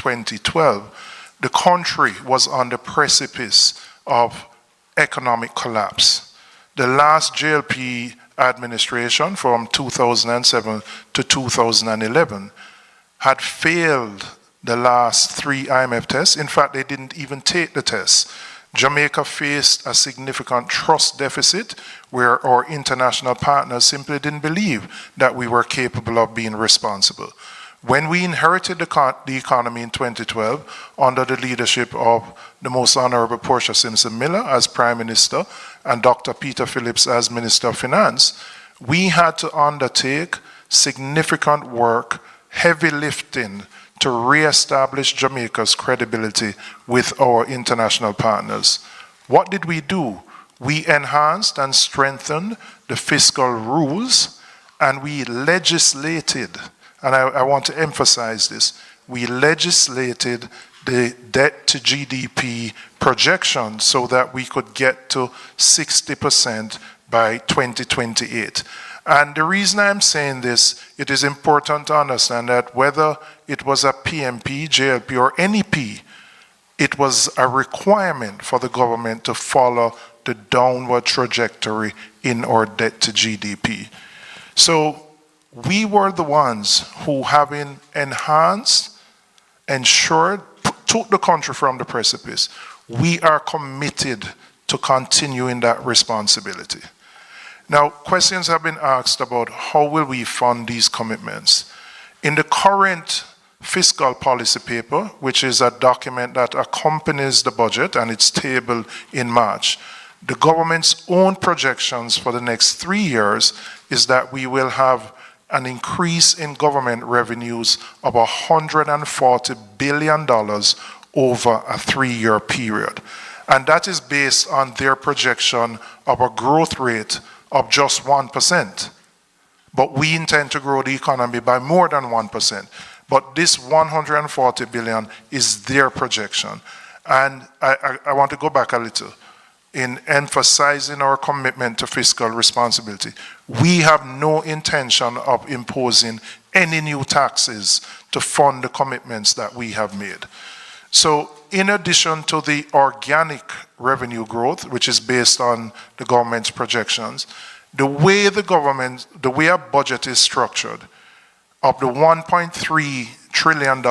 2012, the country was on the precipice of economic collapse. The last JLP administration from 2007 to 2011 had failed the last 3 IMF tests. In fact, they didn't even take the tests. Jamaica faced a significant trust deficit where our international partners simply didn't believe that we were capable of being responsible. When we inherited the economy in 2012 under the leadership of the Most Honorable Portia Simpson Miller as Prime Minister and Dr. Peter Phillips as Minister of Finance, we had to undertake significant work, heavy lifting, to reestablish Jamaica's credibility with our international partners. What did we do? We enhanced and strengthened the fiscal rules, and we legislated, and I want to emphasize this, we legislated the debt to GDP projection so that we could get to 60% by 2028. And the reason I'm saying this, it is important to understand that whether it was a PNP, JLP, or NEP, it was a requirement for the government to follow the downward trajectory in our debt to GDP. So we were the ones who, having enhanced, ensured, took the country from the precipice, we are committed to continuing that responsibility. Now, questions have been asked about how will we fund these commitments. In the current fiscal policy paper, which is a document that accompanies the budget and it's tabled in March, the government's own projections for the next 3 years is that we will have an increase in government revenues of $140 billion over a 3-year period. And that is based on their projection of a growth rate of just 1%. But we intend to grow the economy by more than 1%. But this 140 billion is their projection. And I want to go back a little. In emphasizing our commitment to fiscal responsibility, we have no intention of imposing any new taxes to fund the commitments that we have made. So in addition to the organic revenue growth, which is based on the government's projections, the way our budget is structured, of the $1.3 trillion,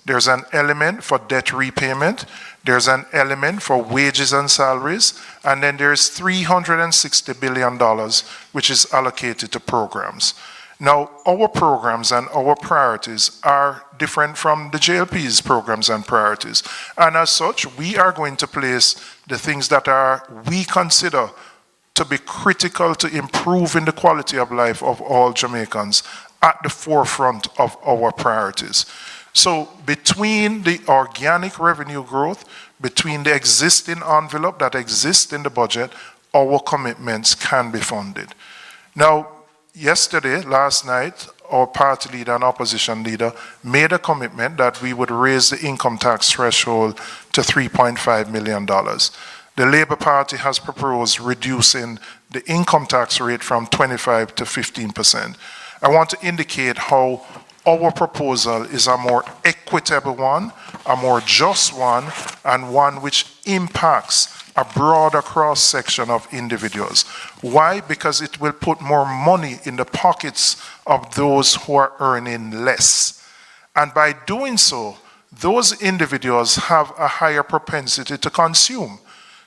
there's an element for debt repayment, there's an element for wages and salaries, and then there's $360 billion, which is allocated to programs. Now, our programs and our priorities are different from the JLP's programs and priorities. And as such, we are going to place the things that we consider to be critical to improving the quality of life of all Jamaicans at the forefront of our priorities. So between the organic revenue growth, between the existing envelope that exists in the budget, our commitments can be funded. Now, last night, our party leader and opposition leader made a commitment that we would raise the income tax threshold to $3.5 million. The Labour Party has proposed reducing the income tax rate from 25% to 15%. I want to indicate how our proposal is a more equitable one, a more just one, and one which impacts a broader cross-section of individuals. Why? Because it will put more money in the pockets of those who are earning less. And by doing so, those individuals have a higher propensity to consume.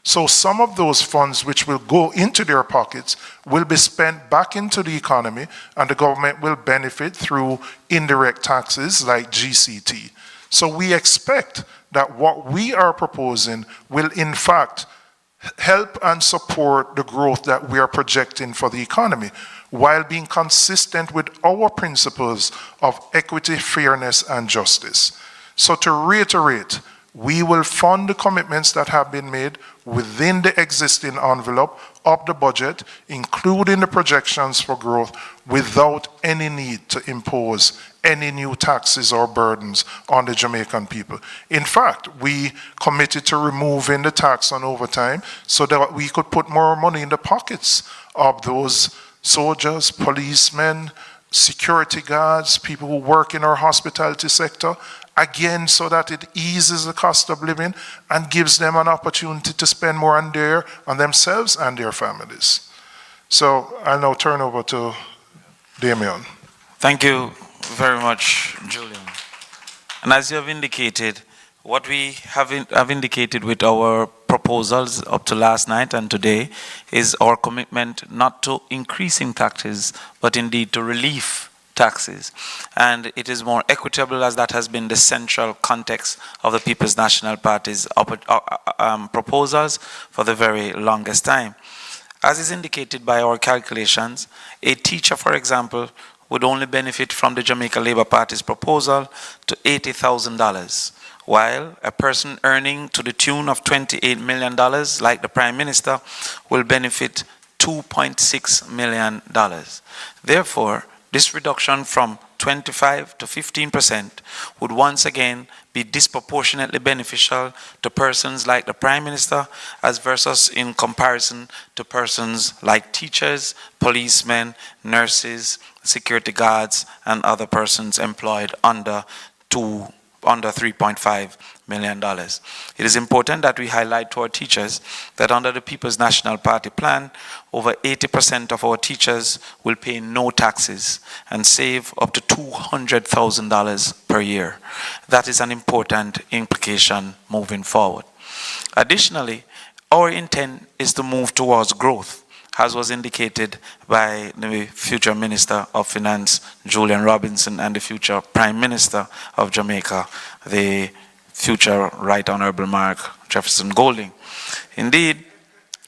So some of those funds which will go into their pockets will be spent back into the economy, and the government will benefit through indirect taxes like GCT. So we expect that what we are proposing will in fact help and support the growth that we are projecting for the economy, while being consistent with our principles of equity, fairness, and justice. So to reiterate, we will fund the commitments that have been made within the existing envelope of the budget, including the projections for growth, without any need to impose any new taxes or burdens on the Jamaican people. In fact, we committed to removing the tax on overtime so that we could put more money in the pockets of those soldiers, policemen, security guards, people who work in our hospitality sector, again, so that it eases the cost of living and gives them an opportunity to spend more on themselves and their families. So I'll now turn over to Damien. Thank you very much, Julian. And as you have indicated, what we have indicated with our proposals up to last night and today is our commitment not to increasing taxes, but indeed to relief taxes. And it is more equitable, as that has been the central context of the People's National Party's proposals for the very longest time. As is indicated by our calculations, a teacher, for example, would only benefit from the Jamaica Labour Party's proposal to $80,000, while a person earning to the tune of $28 million, like the Prime Minister, will benefit $2.6 million. Therefore, this reduction from 25 to 15% would once again be disproportionately beneficial to persons like the Prime Minister as versus in comparison to persons like teachers, policemen, nurses, security guards, and other persons employed under $3.5 million. It is important that we highlight to our teachers that under the People's National Party plan, over 80% of our teachers will pay no taxes and save up to $200,000 per year. That is an important implication moving forward. Additionally, our intent is to move towards growth, as was indicated by the future Minister of Finance, Julian Robinson, and the future Prime Minister of Jamaica, the future Right Honorable Mark Jefferson Golding. Indeed,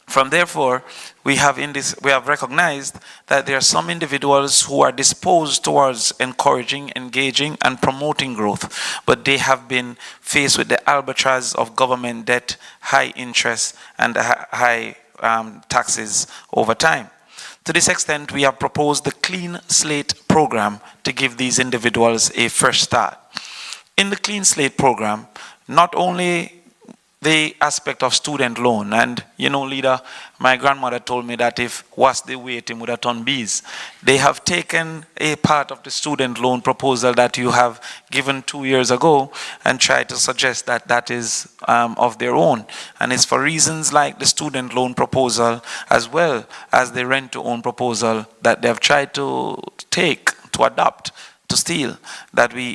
from therefore, we have recognized that there are some individuals who are disposed towards encouraging, engaging, and promoting growth, but they have been faced with the albatross of government debt, high interest, and high taxes over time. To this extent, we have proposed the Clean Slate program to give these individuals a fresh start. In the Clean Slate program, not only the aspect of student loan, and leader, my grandmother told me that if was the weight, it would have done bees. They have taken a part of the student loan proposal that you have given 2 years ago and tried to suggest that that is of their own. And it's for reasons like the student loan proposal as well as the rent to own proposal that they've tried to adopt, to steal, that we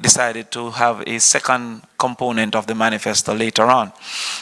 decided to have a second component of the manifesto later on.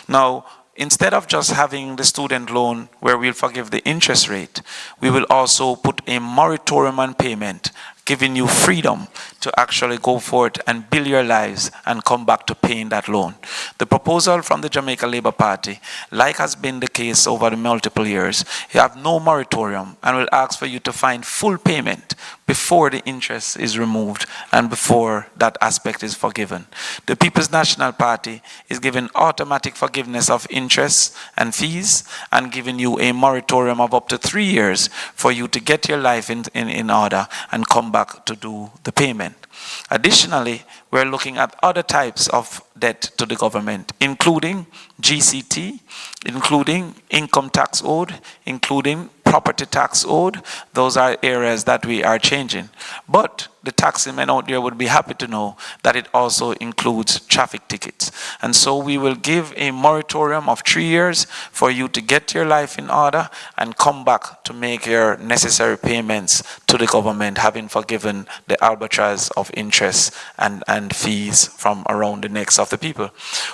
Now, instead of just having the student loan where we'll forgive the interest rate, we will also put a moratorium on payment, giving you freedom to actually go forth and build your lives and come back to paying that loan. The proposal from the Jamaica Labour Party, like has been the case over the multiple years, you have no moratorium and will ask for you to find full payment before the interest is removed and before that aspect is forgiven. The People's National Party is giving automatic forgiveness of interest and fees and giving you a moratorium of up to 3 years for you to get your life in order and come back to do the payment. Additionally, we're looking at other types of debt to the government, including GCT, including income tax owed, including property tax owed. Those are areas that we are changing. But the taxman out there would be happy to know that it also includes traffic tickets. And so we will give a moratorium of 3 years for you to get your life in order and come back to make your necessary payments to the government, having forgiven the albatross of interest and fees from around the necks of the people.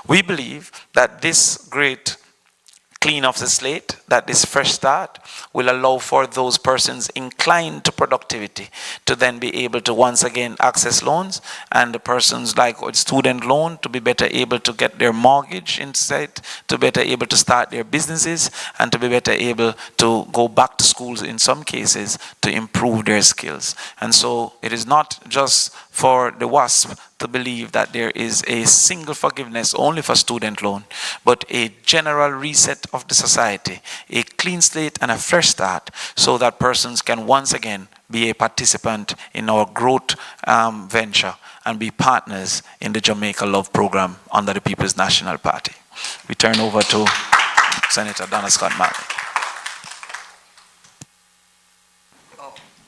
We believe that this great clean of the slate, that this fresh start will allow for those persons inclined to productivity to then be able to once again access loans, and the persons like student loan to be better able to get their mortgage instead, to better able to start their businesses, and to be better able to go back to schools in some cases to improve their skills. And so it is not just for the WASP to believe that there is a single forgiveness only for student loan, but a general reset of the society, a clean slate and a fresh start, so that persons can once again be a participant in our growth venture and be partners in the Jamaica Love program under the People's National Party. We turn over to Senator Donna Scott Marley.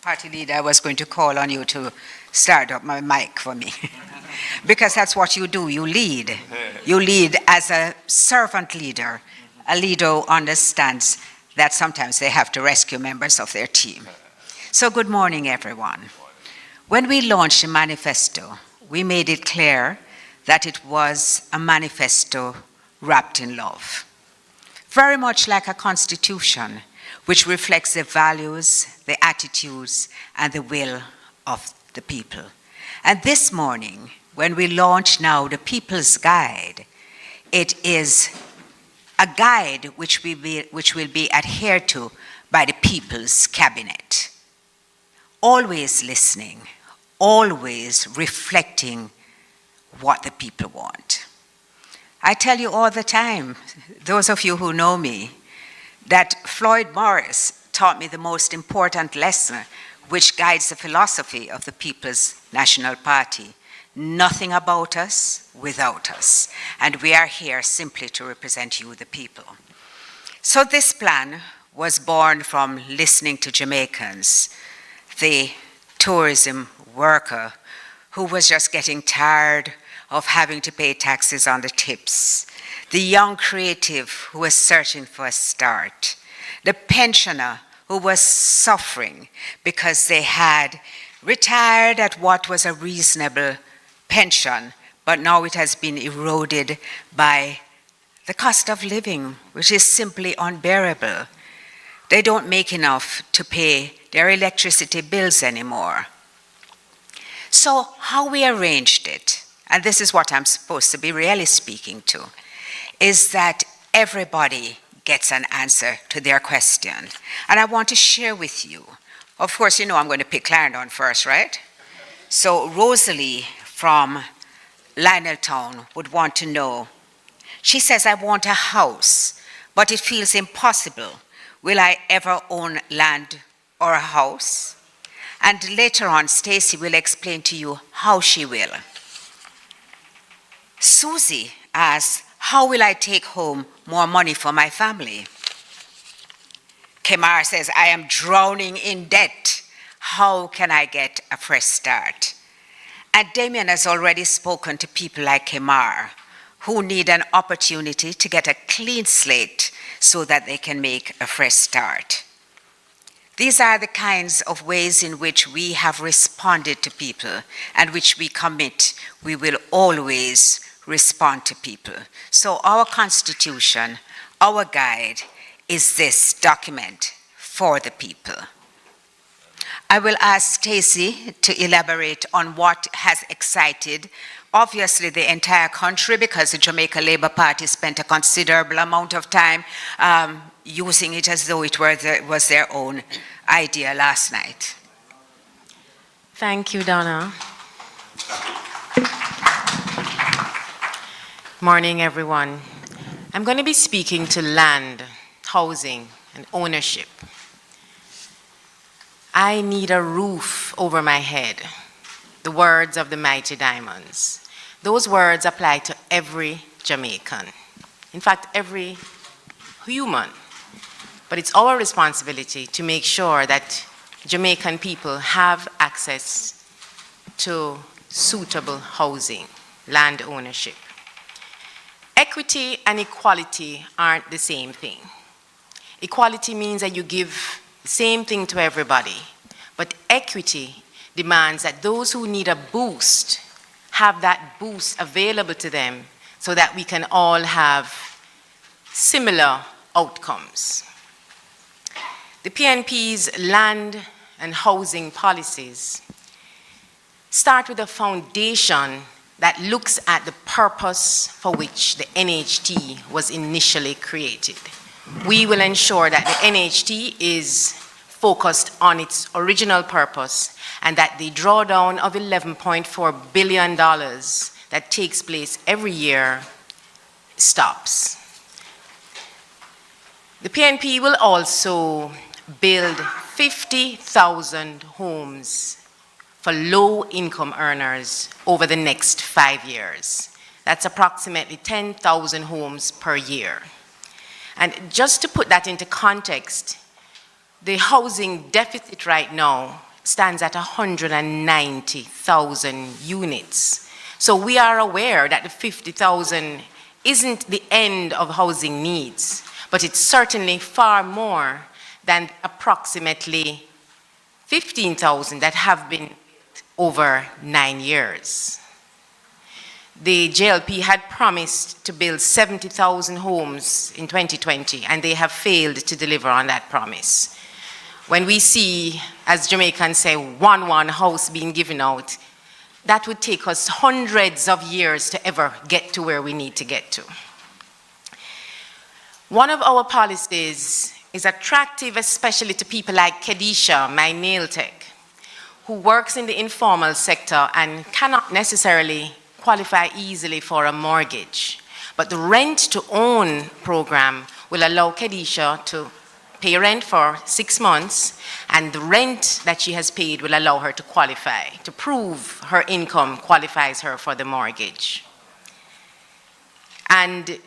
Party leader, I was going to call on you to start up my mic for me. Because that's what you do, you lead. You lead as a servant leader, a leader who understands that sometimes they have to rescue members of their team. So good morning, everyone. When we launched the manifesto, we made it clear that it was a manifesto wrapped in love. Very much like a constitution, which reflects the values, the attitudes, and the will of the people. And this morning, when we launch now the People's Guide, it is a guide which will be adhered to by the People's Cabinet. Always listening, always reflecting what the people want. I tell you all the time, those of you who know me, that Floyd Morris taught me the most important lesson which guides the philosophy of the People's National Party. Nothing about us without us. And we are here simply to represent you, the people. So this plan was born from listening to Jamaicans, the tourism worker who was just getting tired of having to pay taxes on the tips, the young creative who was searching for a start, the pensioner who was suffering because they had retired at what was a reasonable pension, but now it has been eroded by the cost of living, which is simply unbearable. They don't make enough to pay their electricity bills anymore. So how we arranged it, and this is what I'm supposed to be really speaking to, is that everybody gets an answer to their question. And I want to share with you. Of course, you know I'm going to pick Clarendon first, right? So Rosalie from Lioneltown would want to know. She says, I want a house, but it feels impossible. Will I ever own land or a house? And later on, Stacy will explain to you how she will. Susie asks, how will I take home more money for my family? Kemar says, I am drowning in debt. How can I get a fresh start? And Damien has already spoken to people like Kemar who need an opportunity to get a clean slate so that they can make a fresh start. These are the kinds of ways in which we have responded to people and which we commit we will always respond to people. So our constitution, our guide, is this document for the people. I will ask Stacey to elaborate on what has excited, obviously, the entire country, because the Jamaica Labour Party spent a considerable amount of time using it as though it was their own idea last night. Thank you, Donna. Morning, everyone. I'm going to be speaking to land, housing, and ownership. I need a roof over my head. The words of the mighty Diamonds. Those words apply to every Jamaican. In fact, every human. But it's our responsibility to make sure that Jamaican people have access to suitable housing, land ownership. Equity and equality aren't the same thing. Equality means that you give the same thing to everybody, but equity demands that those who need a boost have that boost available to them so that we can all have similar outcomes. The PNP's land and housing policies start with a foundation that looks at the purpose for which the NHT was initially created. We will ensure that the NHT is focused on its original purpose and that the drawdown of $11.4 billion that takes place every year stops. The PNP will also build 50,000 homes for low-income earners over the next 5 years. That's approximately 10,000 homes per year. And just to put that into context, the housing deficit right now stands at 190,000 units. So we are aware that the 50,000 isn't the end of housing needs, but it's certainly far more than approximately 15,000 that have been over 9 years. The JLP had promised to build 70,000 homes in 2020, and they have failed to deliver on that promise. When we see, as Jamaicans say, one house being given out, that would take us hundreds of years to ever get to where we need to get to. One of our policies is attractive, especially to people like Kedisha, my nail tech, who works in the informal sector and cannot necessarily qualify easily for a mortgage. But the rent-to-own program will allow Kedisha to pay rent for 6 months, and the rent that she has paid will allow her to qualify, to prove her income qualifies her for the mortgage. And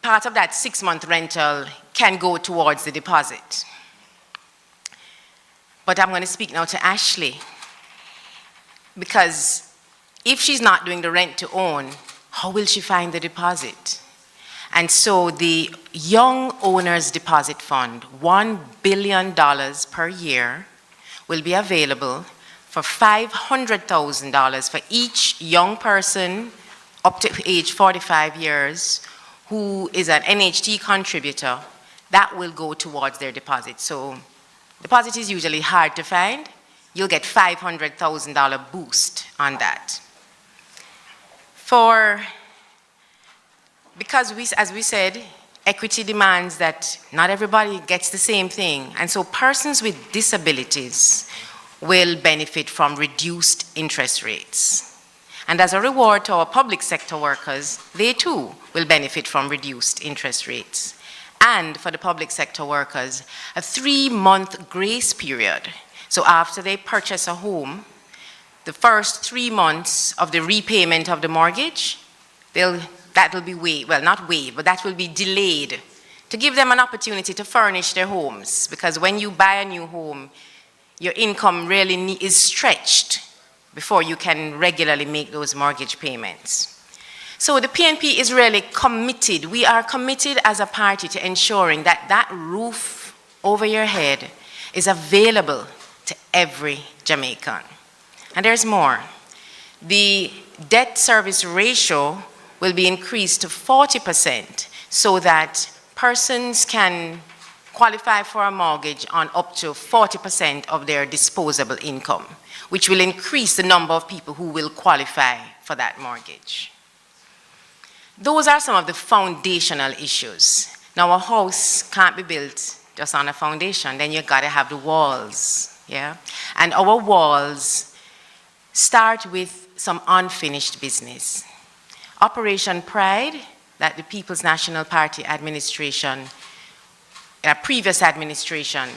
part of that 6-month rental can go towards the deposit. But I'm going to speak now to Ashley, because if she's not doing the rent to own, how will she find the deposit? And so the Young Owners Deposit Fund, $1 billion per year, will be available for $500,000 for each young person up to age 45 years who is an NHT contributor. That will go towards their deposit. So deposit is usually hard to find. You'll get $500,000 boost on that. Because as we said, equity demands that not everybody gets the same thing. And so persons with disabilities will benefit from reduced interest rates. And as a reward to our public sector workers, they too will benefit from reduced interest rates. And for the public sector workers, a 3-month grace period. So after they purchase a home, the first 3 months of the repayment of the mortgage, that will be waived, well, not waived, but that will be delayed to give them an opportunity to furnish their homes. Because when you buy a new home, your income really is stretched before you can regularly make those mortgage payments. So the PNP is really committed. We are committed as a party to ensuring that that roof over your head is available to every Jamaican. And there's more. The debt service ratio will be increased to 40% so that persons can qualify for a mortgage on up to 40% of their disposable income, which will increase the number of people who will qualify for that mortgage. Those are some of the foundational issues. Now, a house can't be built just on a foundation. Then you gotta have the walls, yeah? And our walls start with some unfinished business. Operation Pride, that the People's National Party administration, previous administration,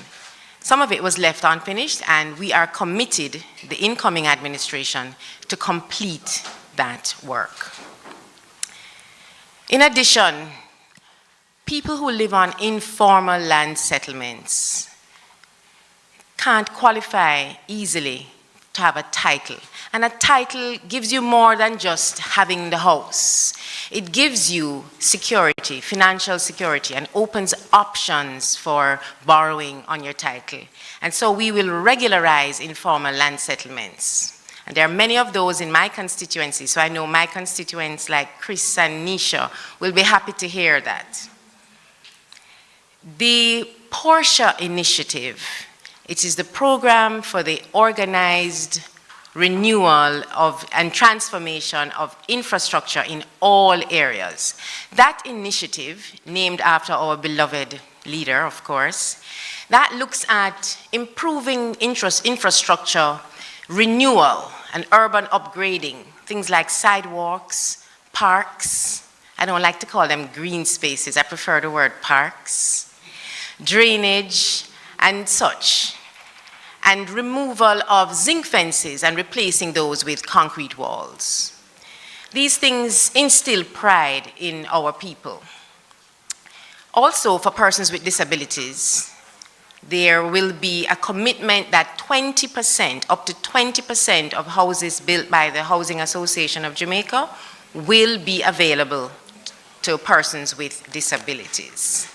some of it was left unfinished, and we are committed, the incoming administration, to complete that work. In addition, people who live on informal land settlements can't qualify easily to have a title. And a title gives you more than just having the house. It gives you security, financial security, and opens options for borrowing on your title. And so we will regularize informal land settlements. And there are many of those in my constituency, so I know my constituents like Chris and Nisha will be happy to hear that. The Portia Initiative, it is the program for the organized renewal of and transformation of infrastructure in all areas. That initiative, named after our beloved leader, of course, that looks at improving infrastructure renewal and urban upgrading, things like sidewalks, parks. I don't like to call them green spaces, I prefer the word parks, drainage, and such. And removal of zinc fences and replacing those with concrete walls. These things instill pride in our people. Also, for persons with disabilities, there will be a commitment that 20%, up to 20% of houses built by the Housing Association of Jamaica will be available to persons with disabilities.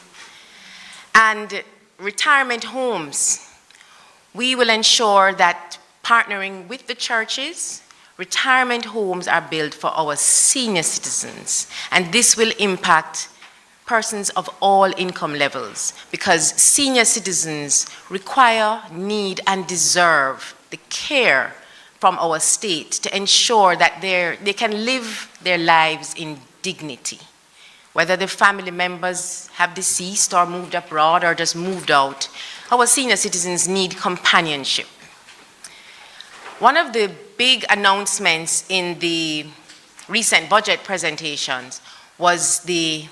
And retirement homes, we will ensure that partnering with the churches, retirement homes are built for our senior citizens, and this will impact persons of all income levels, because senior citizens require, need, and deserve the care from our state to ensure that they can live their lives in dignity. Whether the family members have deceased or moved abroad or just moved out, our senior citizens need companionship. One of the big announcements in the recent budget presentations was the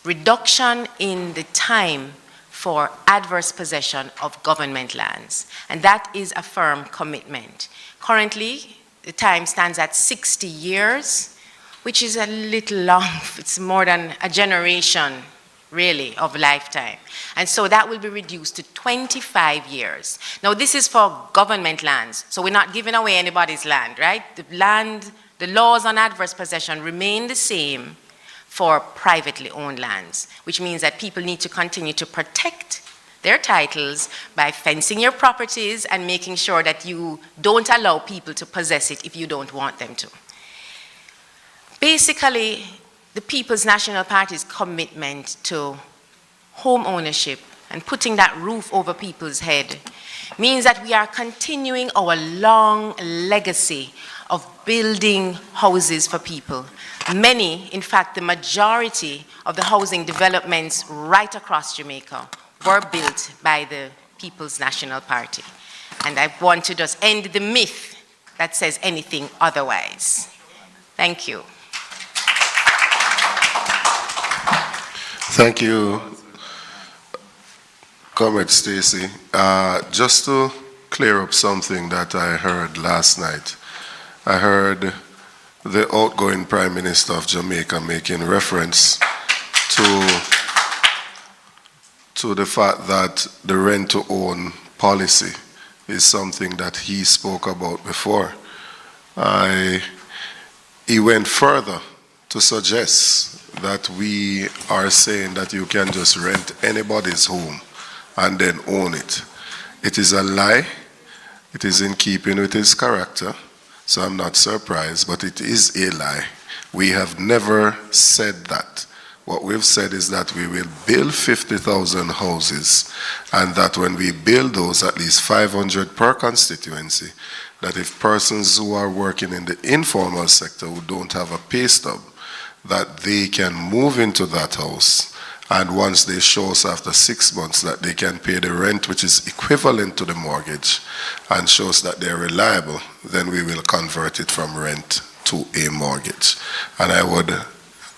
reduction in the time for adverse possession of government lands, and that is a firm commitment. Currently, the time stands at 60 years, which is a little long. It's more than a generation, really, of lifetime. And so that will be reduced to 25 years. Now, this is for government lands, so we're not giving away anybody's land, right? The laws on adverse possession remain the same for privately owned lands, which means that people need to continue to protect their titles by fencing your properties and making sure that you don't allow people to possess it if you don't want them to. Basically, the People's National Party's commitment to home ownership and putting that roof over people's head means that we are continuing our long legacy of building houses for people. Many, in fact, the majority of the housing developments right across Jamaica were built by the People's National Party. And I want to just end the myth that says anything otherwise. Thank you. Thank you, Comrade Stacy. Just to clear up something that I heard last night. I heard the outgoing Prime Minister of Jamaica making reference to the fact that the rent-to-own policy is something that he spoke about before. He went further to suggest that we are saying that you can just rent anybody's home and then own it. It is a lie. It is in keeping with his character, so I'm not surprised, but it is a lie. We have never said that. What we've said is that we will build 50,000 houses, and that when we build those, at least 500 per constituency, that if persons who are working in the informal sector who don't have a pay stub, that they can move into that house, and once they show us after 6 months that they can pay the rent, which is equivalent to the mortgage, and shows that they're reliable, then we will convert it from rent to a mortgage. And I would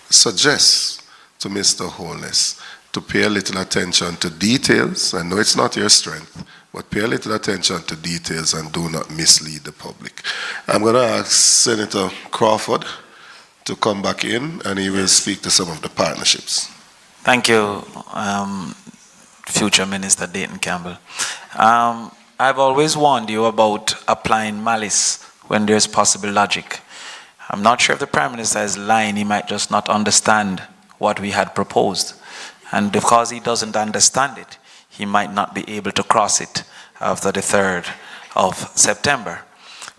suggest to Mr. Holness to pay a little attention to details. I know it's not your strength, but pay a little attention to details and do not mislead the public. I'm going to ask Senator Crawford to come back in, and he will speak to some of the partnerships. Thank you, future Minister Dayton Campbell. I've always warned you about applying malice when there's possible logic. I'm not sure if the Prime Minister is lying. He might just not understand what we had proposed. And because he doesn't understand it, he might not be able to cross it after the 3rd of September.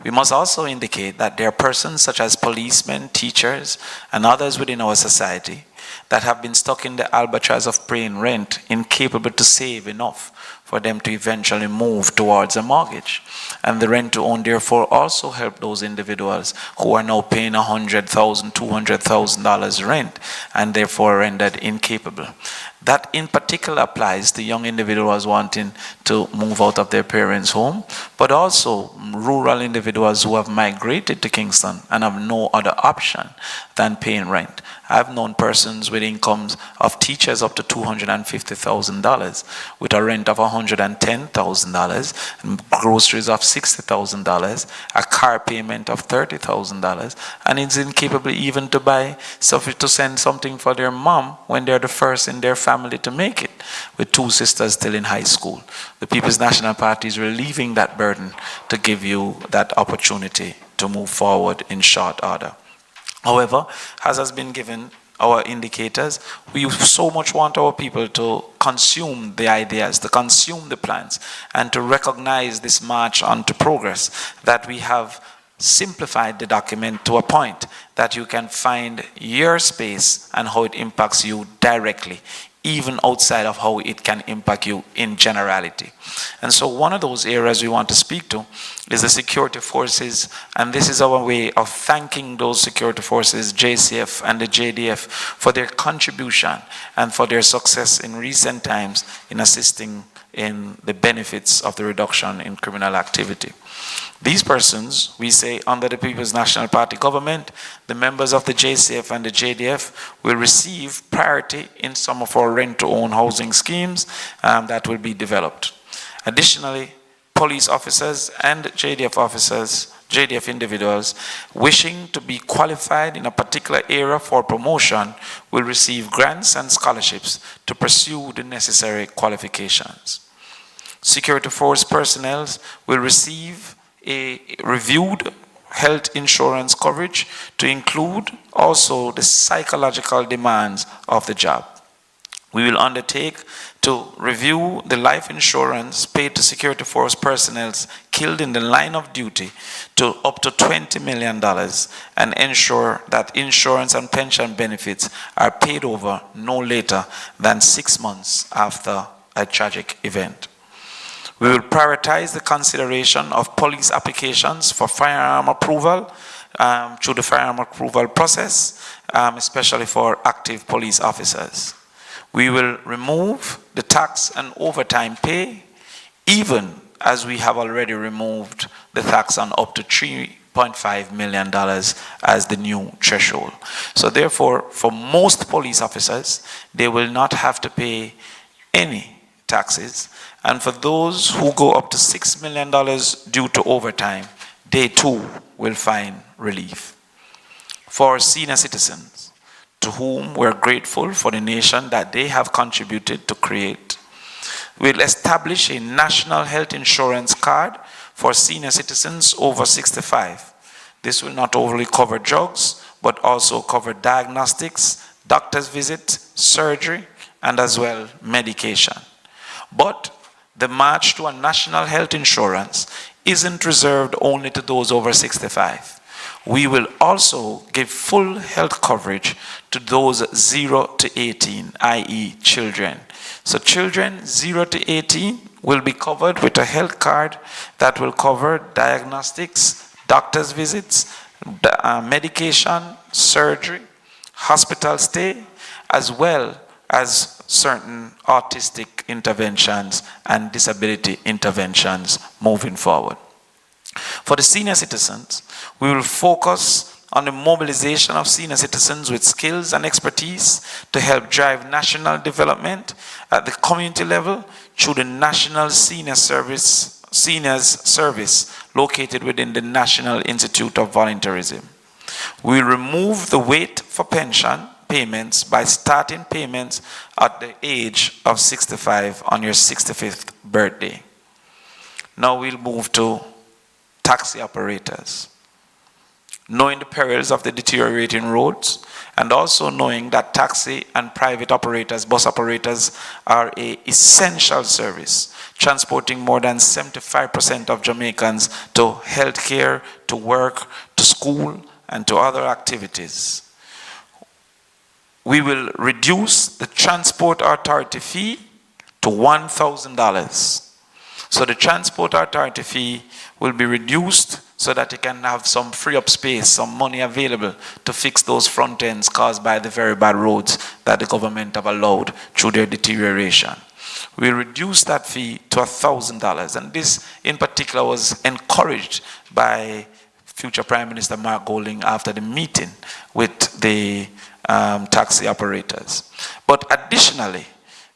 We must also indicate that there are persons such as policemen, teachers, and others within our society that have been stuck in the albatross of paying rent, incapable to save enough for them to eventually move towards a mortgage. And the rent to own therefore also help those individuals who are now paying $100,000, $200,000 rent and therefore rendered incapable. That in particular applies to young individuals wanting to move out of their parents' home, but also rural individuals who have migrated to Kingston and have no other option than paying rent. I've known persons with incomes of teachers up to $250,000 with a rent of $110,000, and groceries of $60,000, a car payment of $30,000, and is incapable even to buy stuff to send something for their mom when they're the first in their family to make it, with two sisters still in high school. The People's National Party is relieving that burden to give you that opportunity to move forward in short order. However, as has been given our indicators, we so much want our people to consume the ideas, to consume the plans, and to recognize this march on to progress, that we have simplified the document to a point that you can find your space and how it impacts you directly, even outside of how it can impact you in generality. And so one of those areas we want to speak to is the security forces, and this is our way of thanking those security forces, JCF and the JDF, for their contribution and for their success in recent times in assisting in the benefits of the reduction in criminal activity. These persons, we say, under the People's National Party government, the members of the JCF and the JDF will receive priority in some of our rent-to-own housing schemes that will be developed. Additionally, police officers and JDF officers, JDF individuals wishing to be qualified in a particular area for promotion will receive grants and scholarships to pursue the necessary qualifications. Security force personnel will receive a reviewed health insurance coverage to include also the psychological demands of the job. We will undertake to review the life insurance paid to security force personnel killed in the line of duty to up to $20 million and ensure that insurance and pension benefits are paid over no later than 6 months after a tragic event. We will prioritize the consideration of police applications for firearm approval through the firearm approval process, especially for active police officers. We will remove the tax and overtime pay, even as we have already removed the tax on up to $3.5 million as the new threshold. So therefore, for most police officers, they will not have to pay any taxes. And for those who go up to $6 million due to overtime, they too will find relief. For senior citizens, to whom we're grateful for the nation that they have contributed to create, we'll establish a national health insurance card for senior citizens over 65. This will not only cover drugs, but also cover diagnostics, doctor's visits, surgery, and as well medication. But the march to a national health insurance isn't reserved only to those over 65. We will also give full health coverage to those 0 to 18, i.e. children. So children 0 to 18 will be covered with a health card that will cover diagnostics, doctor's visits, medication, surgery, hospital stay, as well as certain autistic interventions and disability interventions moving forward. For the senior citizens, we will focus on the mobilization of senior citizens with skills and expertise to help drive national development at the community level through the National Seniors Service located within the National Institute of Volunteerism. We will remove the wait for pension payments by starting payments at the age of 65 on your 65th birthday. Now we'll move to taxi operators. Knowing the perils of the deteriorating roads, and also knowing that taxi and private operators, bus operators, are an essential service, transporting more than 75% of Jamaicans to healthcare, to work, to school, and to other activities. We will reduce the transport authority fee to $1,000. So the transport authority fee will be reduced so that it can have some free up space, some money available to fix those front ends caused by the very bad roads that the government have allowed through their deterioration. We reduce that fee to $1,000, and this in particular was encouraged by future Prime Minister Mark Golding after the meeting with the taxi operators. But additionally,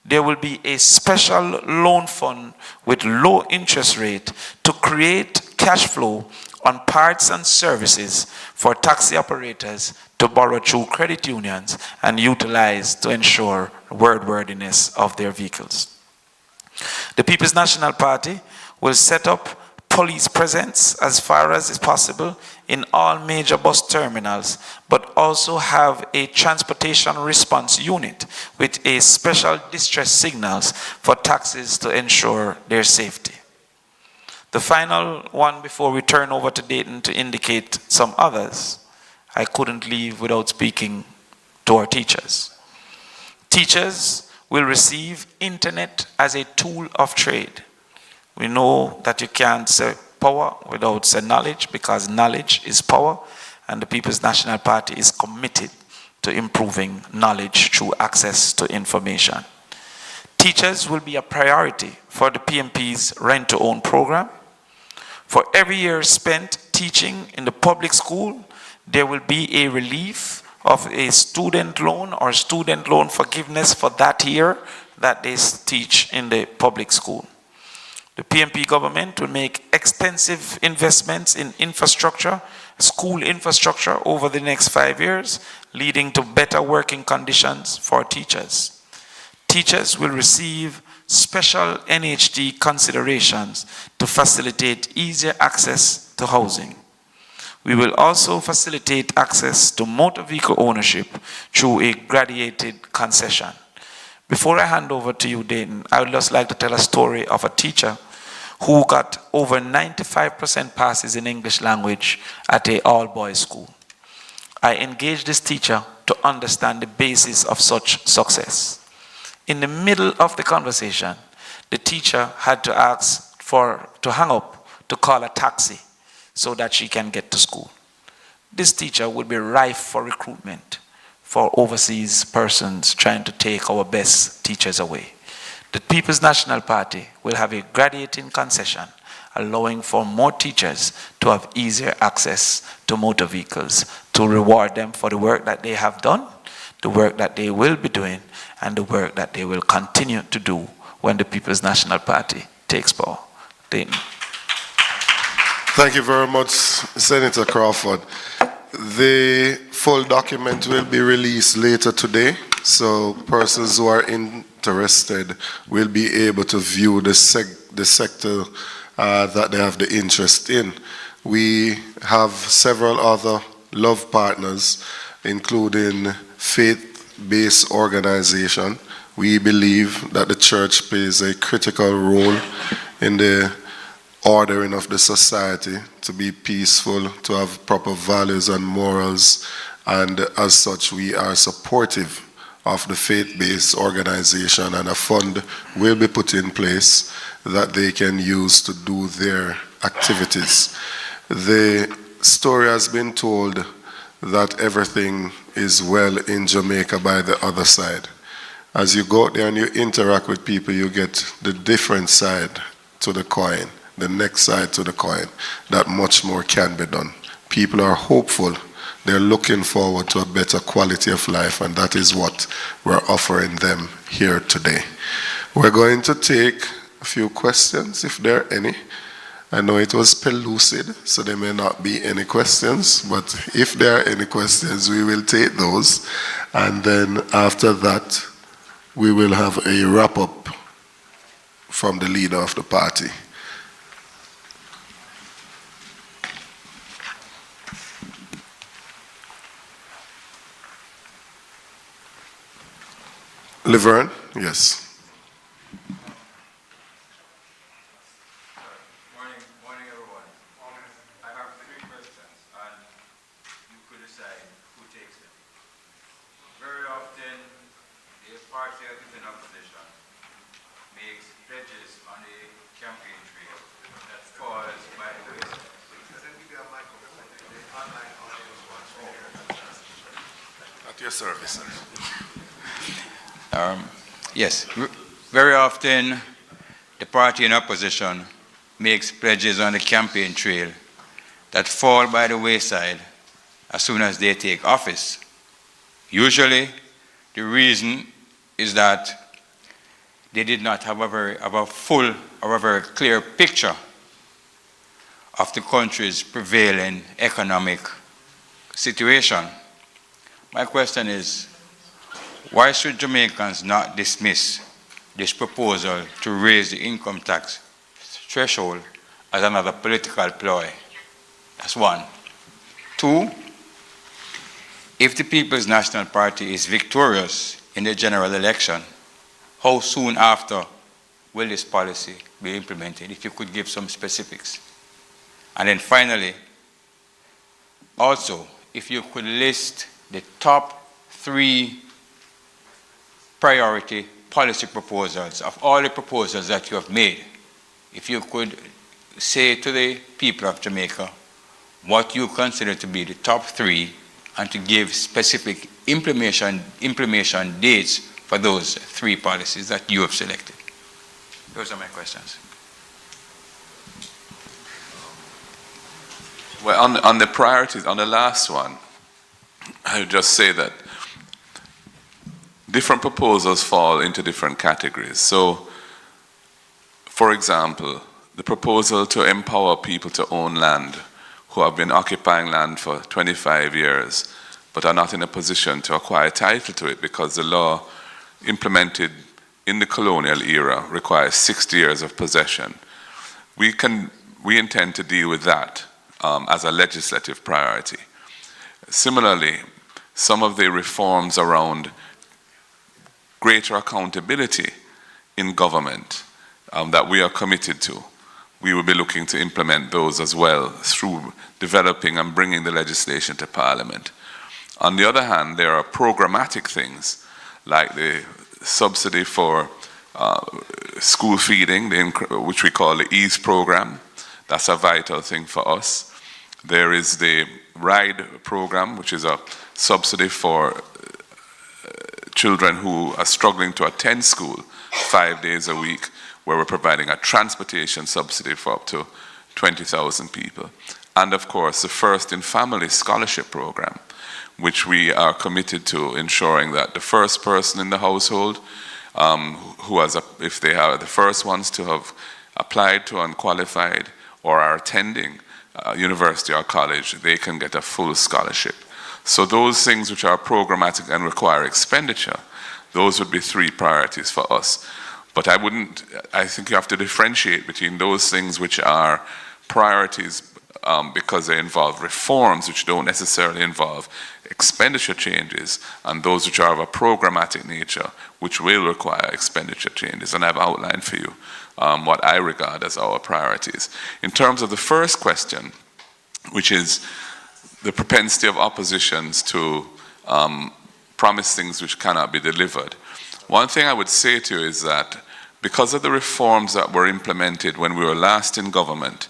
there will be a special loan fund with low interest rate to create cash flow on parts and services for taxi operators to borrow through credit unions and utilize to ensure roadworthiness of their vehicles. The People's National Party will set up police presence as far as is possible in all major bus terminals, but also have a transportation response unit with a special distress signals for taxis to ensure their safety. The final one before we turn over to Dayton to indicate some others, I couldn't leave without speaking to our teachers. Teachers will receive internet as a tool of trade. We know that you can't say power without say knowledge, because knowledge is power, and the People's National Party is committed to improving knowledge through access to information. Teachers will be a priority for the PNP's rent-to-own program. For every year spent teaching in the public school, there will be a relief of a student loan or student loan forgiveness for that year that they teach in the public school. The PNP government will make extensive investments in infrastructure, school infrastructure over the next 5 years, leading to better working conditions for teachers. Teachers will receive special NHD considerations to facilitate easier access to housing. We will also facilitate access to motor vehicle ownership through a graduated concession. Before I hand over to you, Dayton, I would just like to tell a story of a teacher who got over 95% passes in English language at an all-boys school. I engaged this teacher to understand the basis of such success. In the middle of the conversation, the teacher had to ask to hang up to call a taxi so that she can get to school. This teacher would be rife for recruitment for overseas persons trying to take our best teachers away. The People's National Party will have a graduating concession allowing for more teachers to have easier access to motor vehicles, to reward them for the work that they have done, the work that they will be doing, and the work that they will continue to do when the People's National Party takes power. Dayton. Thank you very much, Senator Crawford. The full document will be released later today, so persons who are interested will be able to view the sector that they have the interest in. We have several other love partners, including faith-based organization. We believe that the church plays a critical role in the ordering of the society, to be peaceful, to have proper values and morals, and as such we are supportive of the faith-based organization, and a fund will be put in place that they can use to do their activities. The story has been told that everything is well in Jamaica by the other side. As you go out there and you interact with people, you get the different side to the coin, the next side to the coin, that much more can be done. People are hopeful. They're looking forward to a better quality of life, and that is what we're offering them here today. We're going to take a few questions, if there are any. I know it was pellucid, so there may not be any questions, but if there are any questions, we will take those. And then after that, we will have a wrap-up from the leader of the party. Laverne, yes. Morning, everyone. I have 3 questions, and you could decide who takes them. Very often, the party that is in opposition makes pledges on the campaign trail that falls by the wayside. At your service, sir. Yes, very often the party in opposition makes pledges on the campaign trail that fall by the wayside as soon as they take office. Usually, the reason is that they did not have a full or a very clear picture of the country's prevailing economic situation. My question is, why should Jamaicans not dismiss this proposal to raise the income tax threshold as another political ploy? That's one. Two, if the People's National Party is victorious in the general election, how soon after will this policy be implemented? If you could give some specifics. And then finally, also, if you could list the top 3 priority policy proposals of all the proposals that you have made, if you could say to the people of Jamaica what you consider to be the top 3 and to give specific implementation dates for those 3 policies that you have selected. Those are my questions. Well, on the priorities, on the last one, I would just say that different proposals fall into different categories. So, for example, the proposal to empower people to own land who have been occupying land for 25 years but are not in a position to acquire title to it because the law implemented in the colonial era requires 60 years of possession. We intend to deal with that as a legislative priority. Similarly, some of the reforms around greater accountability in government that we are committed to, we will be looking to implement those as well through developing and bringing the legislation to Parliament. On the other hand, there are programmatic things like the subsidy for school feeding, which we call the EASE program. That's a vital thing for us. There is the RIDE program, which is a subsidy for children who are struggling to attend school 5 days a week, where we're providing a transportation subsidy for up to 20,000 people. And of course, the First in Family Scholarship Program, which we are committed to ensuring that the first person in the household, if they are the first ones to have applied to and qualified or are attending university or college, they can get a full scholarship. So those things which are programmatic and require expenditure, those would be 3 priorities for us. But I think you have to differentiate between those things which are priorities because they involve reforms which don't necessarily involve expenditure changes, and those which are of a programmatic nature which will require expenditure changes. And I've outlined for you what I regard as our priorities. In terms of the first question, which is the propensity of oppositions to promise things which cannot be delivered, one thing I would say to you is that because of the reforms that were implemented when we were last in government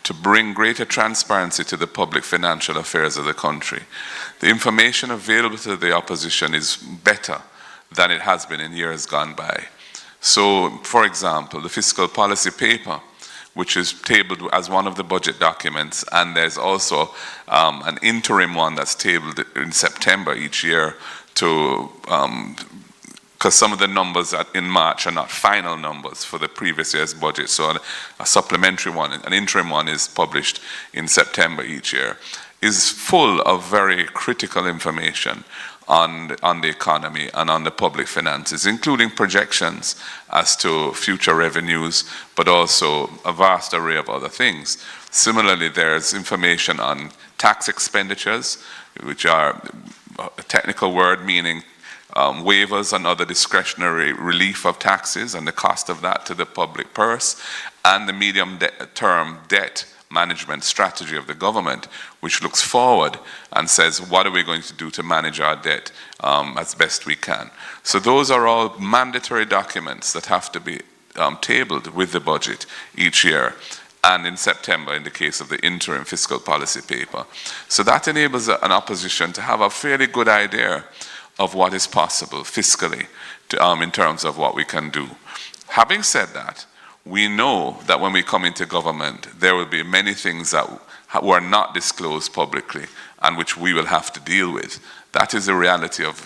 to bring greater transparency to the public financial affairs of the country, the information available to the opposition is better than it has been in years gone by. So, for example, the fiscal policy paper, which is tabled as one of the budget documents, and there's also an interim one that's tabled in September each year to because some of the numbers in March are not final numbers for the previous year's budget. So a supplementary one, an interim one, is published in September each year, is full of very critical information on the economy and on the public finances, including projections as to future revenues, but also a vast array of other things. Similarly, there's information on tax expenditures, which are a technical word meaning waivers and other discretionary relief of taxes and the cost of that to the public purse, and the medium-term debt management strategy of the government, which looks forward and says, what are we going to do to manage our debt as best we can? So those are all mandatory documents that have to be tabled with the budget each year, and in September in the case of the interim fiscal policy paper. So that enables an opposition to have a fairly good idea of what is possible fiscally in terms of what we can do. Having said that, we know that when we come into government, there will be many things that were not disclosed publicly and which we will have to deal with. That is the reality of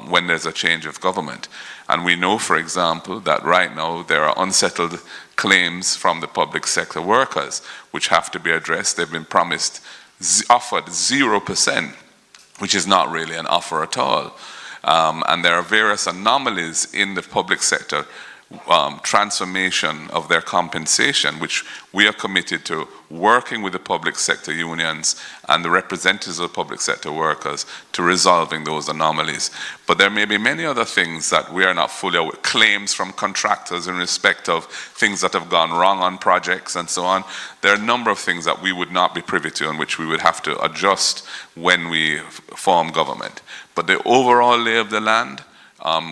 when there's a change of government. And we know, for example, that right now there are unsettled claims from the public sector workers which have to be addressed. They've been offered 0%, which is not really an offer at all. And there are various anomalies in the public sector transformation of their compensation, which we are committed to working with the public sector unions and the representatives of public sector workers to resolving those anomalies. But there may be many other things that we are not fully aware, claims from contractors in respect of things that have gone wrong on projects and so on. There are a number of things that we would not be privy to and which we would have to adjust when we form government. But the overall lay of the land,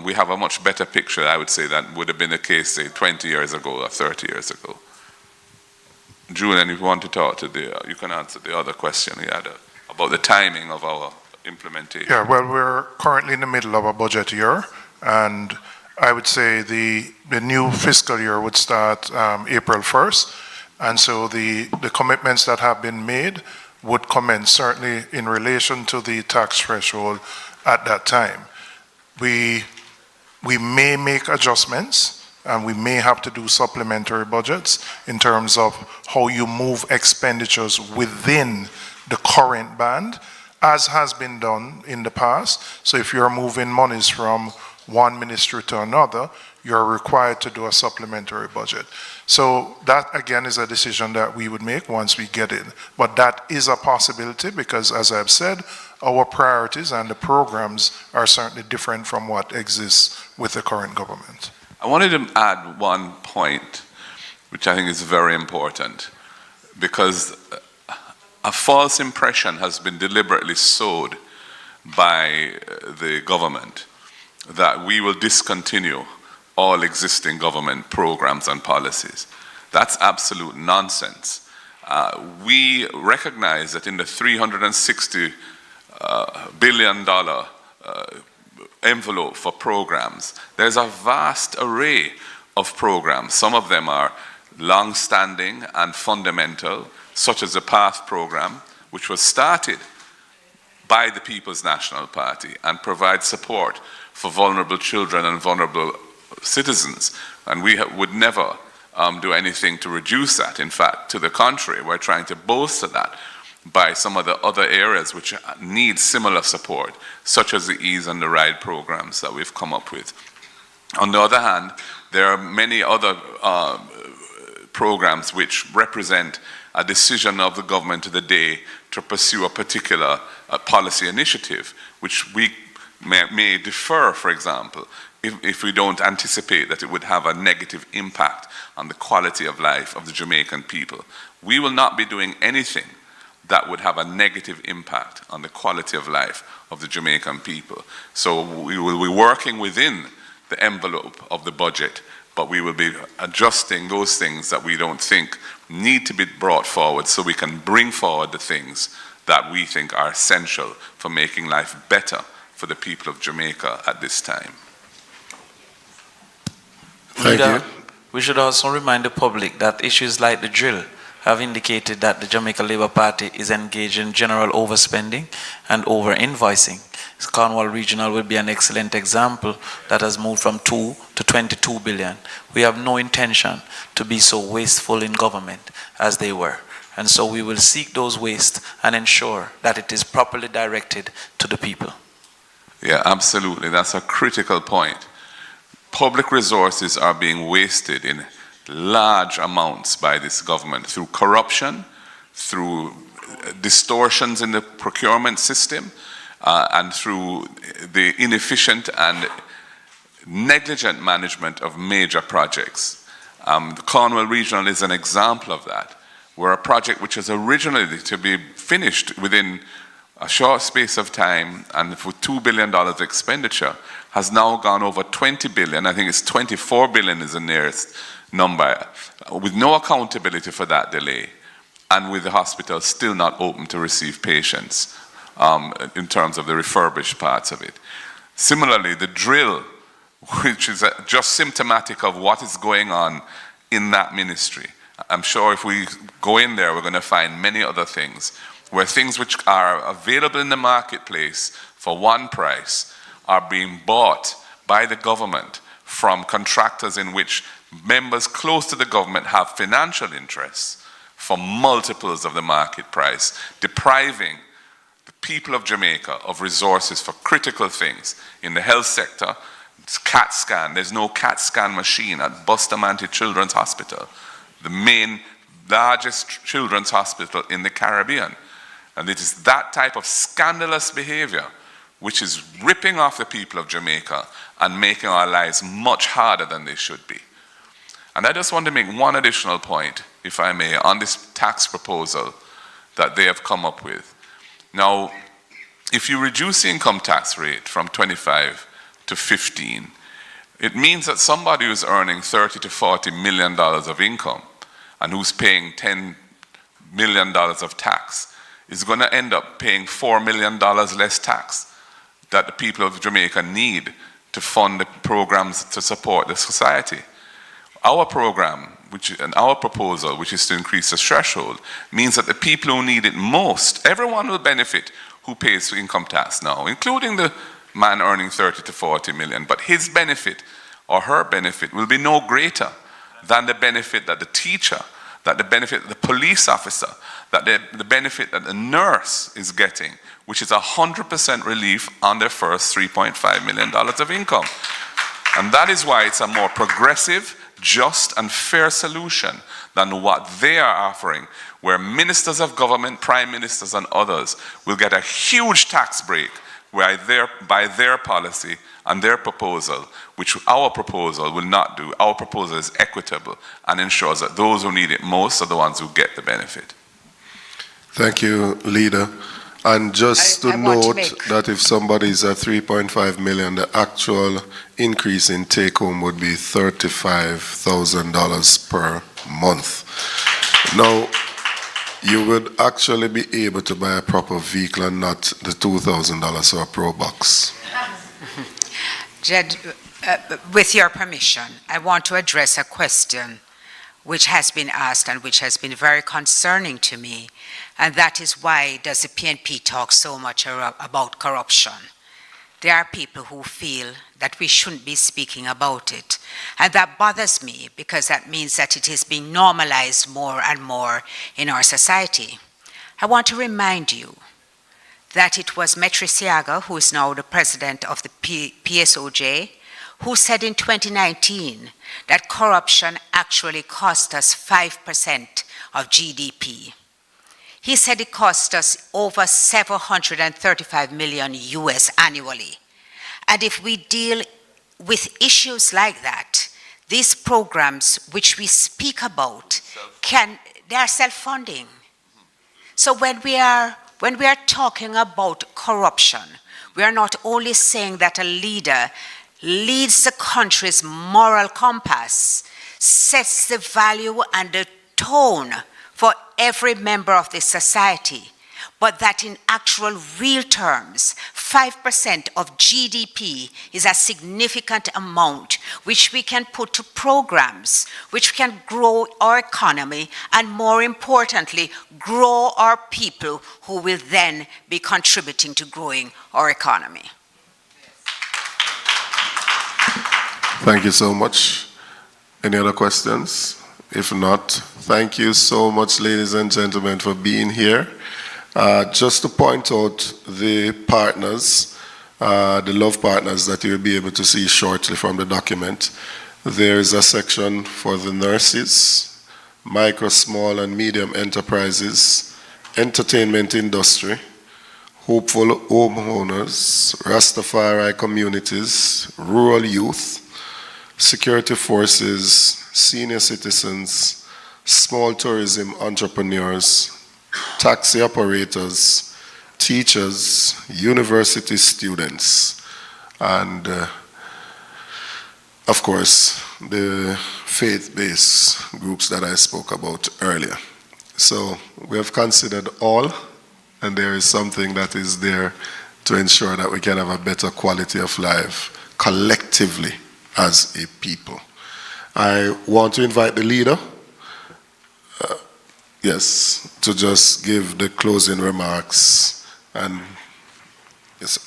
we have a much better picture, I would say, than would have been the case, say, 20 years ago or 30 years ago. Julian, if you want to talk to you can answer the other question he had about the timing of our implementation. Yeah, well, we're currently in the middle of a budget year, and I would say the new fiscal year would start April 1st, and so the commitments that have been made would commence certainly in relation to the tax threshold at that time. We may make adjustments and we may have to do supplementary budgets in terms of how you move expenditures within the current band, as has been done in the past. So if you're moving monies from one ministry to another, you're required to do a supplementary budget. So that again is a decision that we would make once we get in. But that is a possibility because, as I've said, our priorities and the programs are certainly different from what exists with the current government. I wanted to add one point, which I think is very important, because a false impression has been deliberately sowed by the government that we will discontinue all existing government programs and policies. That's absolute nonsense. We recognize that in the $360 billion envelope for programs, there's a vast array of programs. Some of them are long-standing and fundamental, such as the PATH program, which was started by the People's National Party and provides support for vulnerable children and vulnerable citizens. And we would never do anything to reduce that. In fact, to the contrary, we're trying to bolster that by some of the other areas which need similar support, such as the Ease and the Ride programs that we've come up with. On the other hand, there are many other programs which represent a decision of the government of the day to pursue a particular policy initiative, which we may defer, for example, if we don't anticipate that it would have a negative impact on the quality of life of the Jamaican people. We will not be doing anything that would have a negative impact on the quality of life of the Jamaican people. So we will be working within the envelope of the budget, but we will be adjusting those things that we don't think need to be brought forward so we can bring forward the things that we think are essential for making life better for the people of Jamaica at this time. Thank you. We should also remind the public that issues like the drill have indicated that the Jamaica Labour Party is engaged in general overspending and over-invoicing. Cornwall Regional would be an excellent example that has moved from 2 to 22 billion. We have no intention to be so wasteful in government as they were. And so we will seek those wastes and ensure that it is properly directed to the people. Yeah, absolutely. That's a critical point. Public resources are being wasted in large amounts by this government through corruption, through distortions in the procurement system, and through the inefficient and negligent management of major projects. The Cornwall Regional is an example of that, where a project which was originally to be finished within a short space of time and for $2 billion expenditure has now gone over 20 billion. I think it's 24 billion is the nearest number, with no accountability for that delay, and with the hospital still not open to receive patients in terms of the refurbished parts of it. Similarly, the drill, which is just symptomatic of what is going on in that ministry. I'm sure if we go in there, we're going to find many other things where things which are available in the marketplace for one price are being bought by the government from contractors in which members close to the government have financial interests for multiples of the market price, depriving the people of Jamaica of resources for critical things. In the health sector, it's CAT scan. There's no CAT scan machine at Bustamante Children's Hospital, the main largest children's hospital in the Caribbean. And it is that type of scandalous behavior which is ripping off the people of Jamaica and making our lives much harder than they should be. And I just want to make one additional point, if I may, on this tax proposal that they have come up with. Now, if you reduce the income tax rate from 25 to 15, it means that somebody who's earning $30 to $40 million of income and who's paying $10 million of tax is going to end up paying $4 million less tax that the people of Jamaica need to fund the programs to support the society. Our program, and our proposal, which is to increase the threshold, means that the people who need it most, everyone will benefit who pays income tax now, including the man earning 30 to 40 million, but his benefit or her benefit will be no greater than the benefit that the teacher, that the benefit that the police officer, that the benefit that the nurse is getting, which is 100% relief on their first $3.5 million of income. And that is why it's a more progressive, just and fair solution than what they are offering, where ministers of government, prime ministers and others will get a huge tax break by their policy and their proposal, which our proposal will not do. Our proposal is equitable and ensures that those who need it most are the ones who get the benefit. Thank you, Leader. And just to note that if somebody is at 3.5 million, the actual increase in take-home would be $35,000 per month. Now, you would actually be able to buy a proper vehicle and not the $2,000 for a Pro Box. Jed, with your permission, I want to address a question which has been asked and which has been very concerning to me, and that is why does the PNP talk so much about corruption? There are people who feel that we shouldn't be speaking about it, and that bothers me because that means that it is being normalized more and more in our society. I want to remind you that it was Metri Siaga, who is now the president of the PSOJ, who said in 2019 that corruption actually cost us 5% of GDP. He said it cost us over $735 million US annually. And if we deal with issues like that, these programs which we speak about, they are self-funding. So when we are talking about corruption, we are not only saying that a leader leads the country's moral compass, sets the value and the tone for every member of the society, but that in actual real terms, 5% of GDP is a significant amount which we can put to programs which can grow our economy and, more importantly, grow our people who will then be contributing to growing our economy. Thank you so much. Any other questions? If not, thank you so much, ladies and gentlemen, for being here. Just to point out the partners, the love partners that you'll be able to see shortly from the document. There is a section for the nurses, micro, small, and medium enterprises, entertainment industry, hopeful homeowners, Rastafari communities, rural youth, security forces, senior citizens, small tourism entrepreneurs, taxi operators, teachers, university students, and of course, the faith-based groups that I spoke about earlier. So we have considered all, and there is something that is there to ensure that we can have a better quality of life collectively as a people. I want to invite the leader Yes, to just give the closing remarks and yes.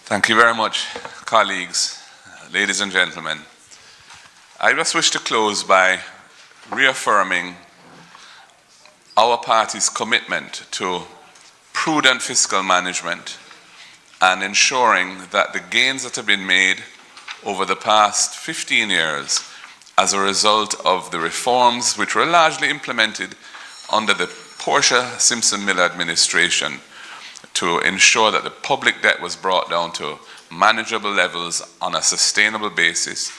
Thank you very much, colleagues, ladies and gentlemen. I just wish to close by reaffirming our party's commitment to prudent fiscal management and ensuring that the gains that have been made over the past 15 years as a result of the reforms which were largely implemented under the Portia Simpson Miller administration to ensure that the public debt was brought down to manageable levels on a sustainable basis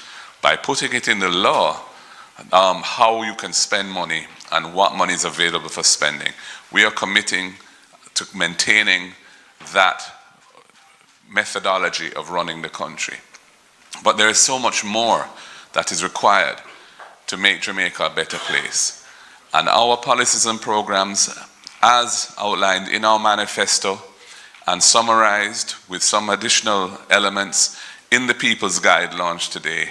by putting it in the law how you can spend money and what money is available for spending. We are committing to maintaining that methodology of running the country. But there is so much more that is required to make Jamaica a better place. And our policies and programs, as outlined in our manifesto and summarized with some additional elements in the People's Guide launched today,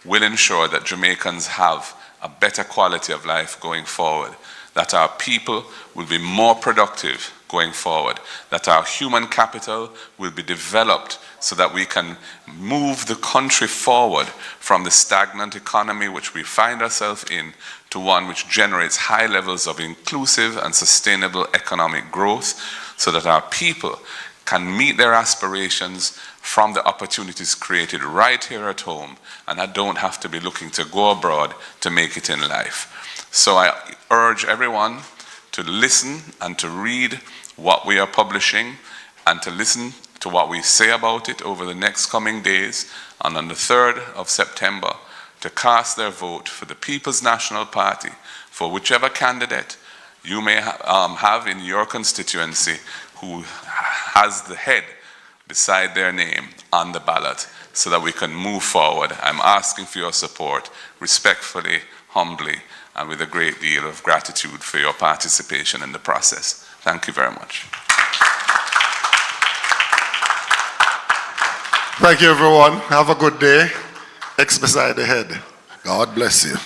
will ensure that Jamaicans have a better quality of life going forward, that our people will be more productive going forward, that our human capital will be developed so that we can move the country forward from the stagnant economy which we find ourselves in to one which generates high levels of inclusive and sustainable economic growth, so that our people can meet their aspirations from the opportunities created right here at home, and I don't have to be looking to go abroad to make it in life. So I urge everyone to listen and to read what we are publishing and to listen to what we say about it over the next coming days, and on the 3rd of September to cast their vote for the People's National Party for whichever candidate you may have in your constituency who has the head beside their name on the ballot, so that we can move forward. I'm asking for your support respectfully, humbly, and with a great deal of gratitude for your participation in the process. Thank you very much. Thank you, everyone. Have a good day. X beside the head. God bless you.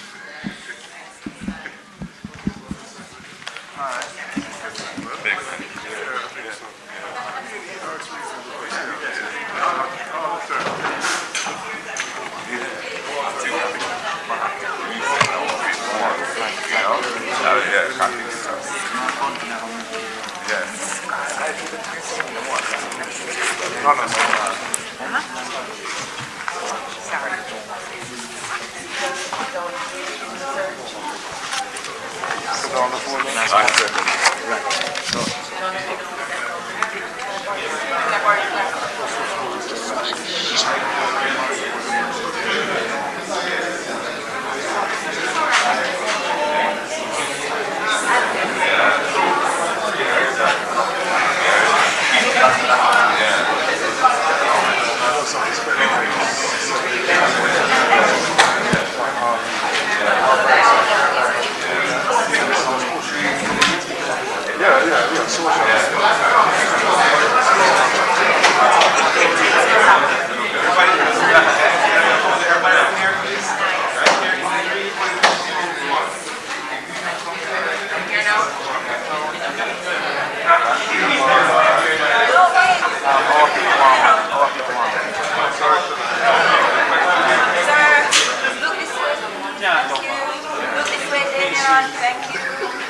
No.